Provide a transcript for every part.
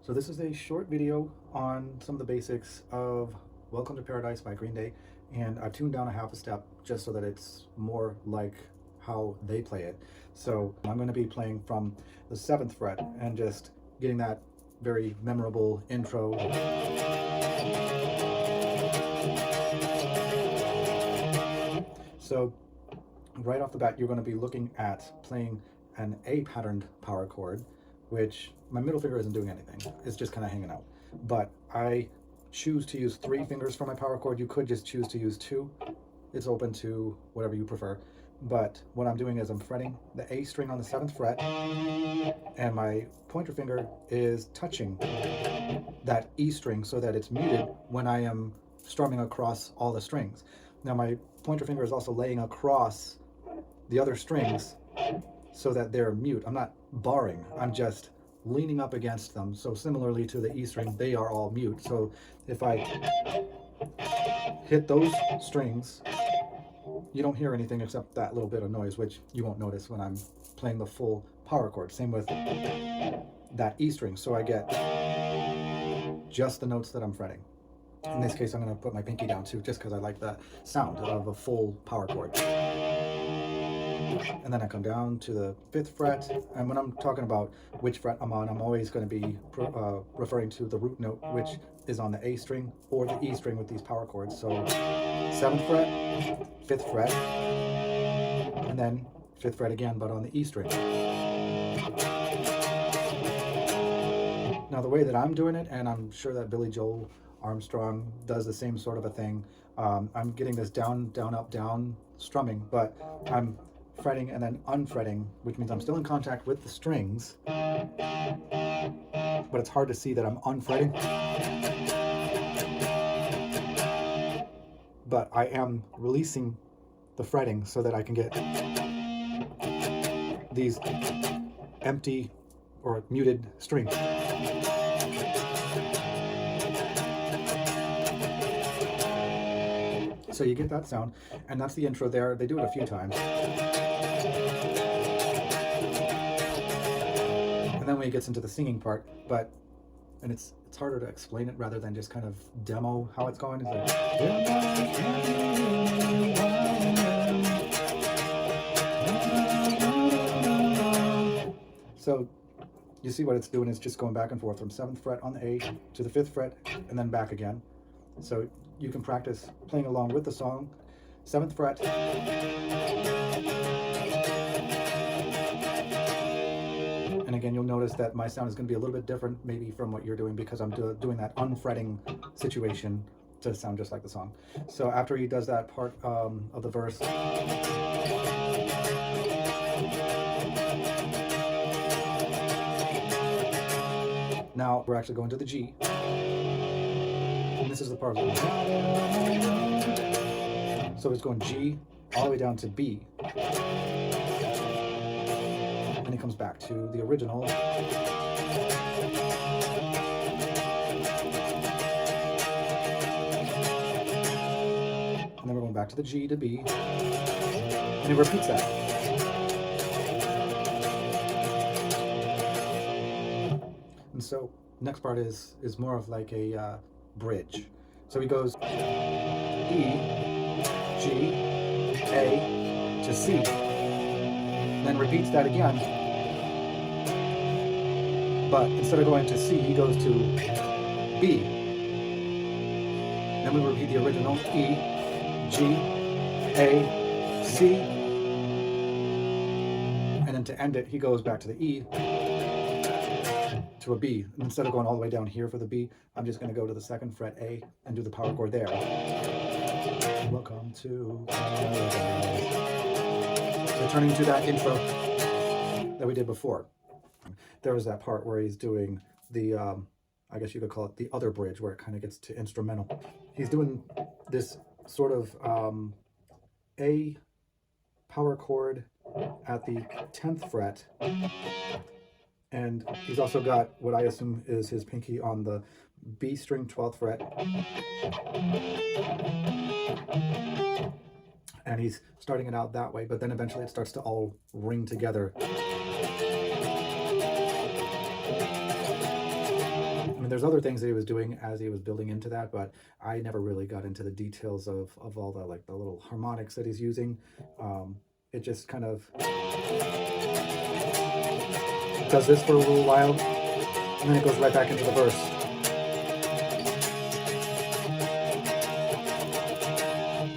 So this is a short video on some of the basics of Welcome to Paradise by Green Day, and I've tuned down a half a step just so that it's more like how they play it. So I'm going to be playing from the 7th fret and just getting that very memorable intro. So right off the bat, you're going to be looking at playing an A patterned power chord, which my middle finger isn't doing anything. It's just kind of hanging out. But I choose to use 3 fingers for my power chord. You could just choose to use 2. It's open to whatever you prefer. But what I'm doing is I'm fretting the A string on the 7th fret, and my pointer finger is touching that E string so that it's muted when I am strumming across all the strings. Now my pointer finger is also laying across the other strings so that they're mute. I'm not barring, I'm just leaning up against them. So similarly to the E string, they are all mute. So if I hit those strings, you don't hear anything except that little bit of noise, which you won't notice when I'm playing the full power chord. Same with that E string. So I get just the notes that I'm fretting. In this case, I'm going to put my pinky down too, just because I like the sound of a full power chord. And then I come down to the 5th fret, and when I'm talking about which fret I'm on, I'm always going to be referring to the root note, which is on the A string or the E string with these power chords. So 7th fret, 5th fret, and then 5th fret again, but on the E string. Now the way that I'm doing it, and I'm sure that Billy Joel Armstrong does the same sort of a thing, I'm getting this down, down, up, down strumming, but I'm fretting and then unfretting, which means I'm still in contact with the strings, but it's hard to see that I'm unfretting. But I am releasing the fretting so that I can get these empty or muted strings. So you get that sound, and that's the intro there. They do it a few times. And then when it gets into the singing part, and it's harder to explain it rather than just kind of demo how it's going. It's like, so you see what it's doing is just going back and forth from 7th fret on the A to the 5th fret and then back again. So you can practice playing along with the song. 7th fret, and again you'll notice that my sound is going to be a little bit different maybe from what you're doing, because I'm doing that unfretting situation to sound just like the song. So after he does that part of the verse, now we're actually going to the G. And this is the part. So it's going G all the way down to B. And it comes back to the original. And then we're going back to the G to B. And it repeats that. And so next part is more of like a bridge. So he goes E, G, A to C, then repeats that again, but instead of going to C, he goes to B. Then we repeat the original E, G, A, C, and then to end it, he goes back to the E to a B. And instead of going all the way down here for the B, I'm just going to go to the 2nd fret A and do the power chord there. Welcome to Paradise. Returning to that intro that we did before. There was that part where he's doing the, I guess you could call it the other bridge, where it kind of gets to instrumental. He's doing this sort of A power chord at the 10th fret, and he's also got what I assume is his pinky on the B string 12th fret. And he's starting it out that way, but then eventually it starts to all ring together. mean, there's other things that he was doing as he was building into that, but I never really got into the details of all the like the little harmonics that he's using. It just kind of does this for a little while, and then it goes right back into the verse.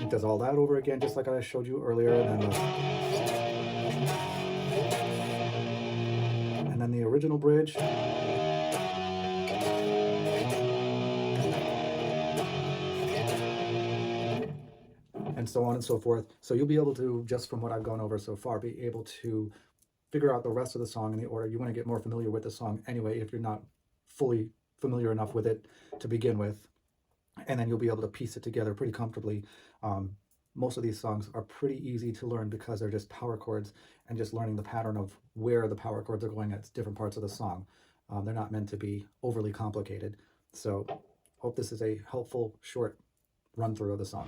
It does all that over again, just like I showed you earlier, and then the original bridge. And so on and so forth. So you'll be able to, just from what I've gone over so far, be able to figure out the rest of the song in the order. You want to get more familiar with the song anyway, if you're not fully familiar enough with it to begin with. And then you'll be able to piece it together pretty comfortably. Most of these songs are pretty easy to learn because they're just power chords, and just learning the pattern of where the power chords are going at different parts of the song. They're not meant to be overly complicated. So hope this is a helpful short run through of the song.